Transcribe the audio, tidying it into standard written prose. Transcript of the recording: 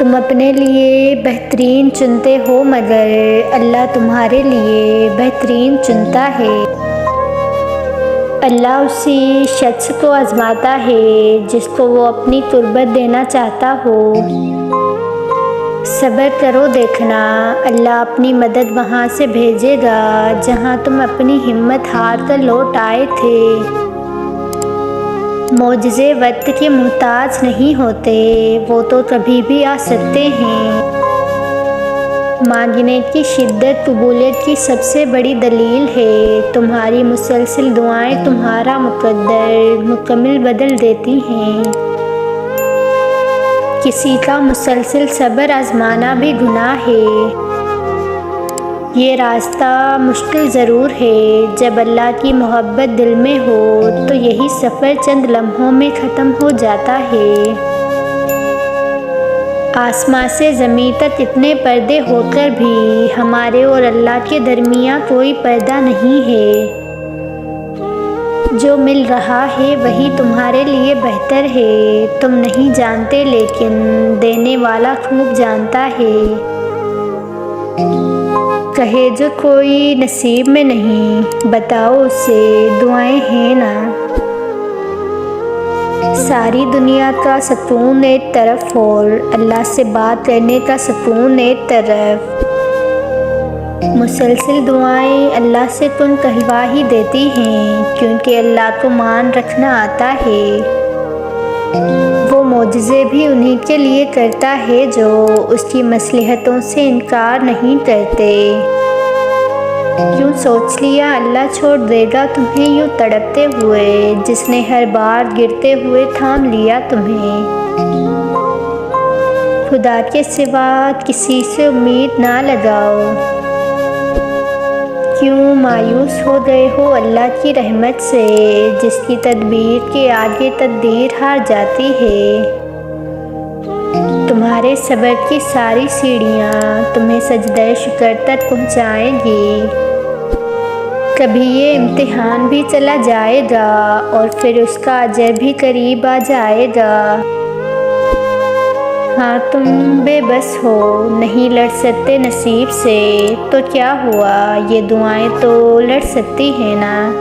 تم اپنے لیے بہترین چنتے ہو مگر اللہ تمہارے لیے بہترین چنتا ہے۔ اللہ اسی شخص کو آزماتا ہے جس کو وہ اپنی قربت دینا چاہتا ہو۔ صبر کرو، دیکھنا اللہ اپنی مدد وہاں سے بھیجے گا جہاں تم اپنی ہمت ہار کر لوٹ آئے تھے۔ معجزے وقت کے محتاج نہیں ہوتے، وہ تو کبھی بھی آ سکتے ہیں۔ مانگنے کی شدت قبولیت کی سب سے بڑی دلیل ہے۔ تمہاری مسلسل دعائیں تمہارا مقدر مکمل بدل دیتی ہیں۔ کسی کا مسلسل صبر آزمانا بھی گناہ ہے۔ یہ راستہ مشکل ضرور ہے، جب اللہ کی محبت دل میں ہو تو یہی سفر چند لمحوں میں ختم ہو جاتا ہے۔ آسمان سے زمین تک اتنے پردے ہو کر بھی ہمارے اور اللہ کے درمیان کوئی پردہ نہیں ہے۔ جو مل رہا ہے وہی تمہارے لیے بہتر ہے۔ تم نہیں جانتے لیکن دینے والا خوب جانتا ہے۔ کہے جو کوئی نصیب میں نہیں، بتاؤ اسے دعائیں ہیں نا۔ ساری دنیا کا سکون ایک طرف اور اللہ سے بات کرنے کا سکون ایک طرف۔ مسلسل دعائیں اللہ سے کن کہلوا ہی دیتی ہیں، کیونکہ اللہ کو مان رکھنا آتا ہے۔ وہ معجزے بھی انہی کے لیے کرتا ہے جو اس کی مصلحتوں سے انکار نہیں کرتے۔ کیوں سوچ لیا اللہ چھوڑ دے گا تمہیں یوں تڑپتے ہوئے، جس نے ہر بار گرتے ہوئے تھام لیا تمہیں۔ خدا کے سوا کسی سے امید نہ لگاؤ۔ کیوں مایوس ہو گئے ہو اللہ کی رحمت سے، جس کی تدبیر کے آگے تقدیر ہار جاتی ہے۔ تمہارے صبر کی ساری سیڑھیاں تمہیں سجدہ شکر تک پہنچائیں گی۔ کبھی یہ امتحان بھی چلا جائے گا اور پھر اس کا اجر بھی قریب آ جائے گا۔ ہاں تم بے بس ہو، نہیں لڑ سکتے نصیب سے، تو کیا ہوا، یہ دعائیں تو لڑ سکتی ہیں نا۔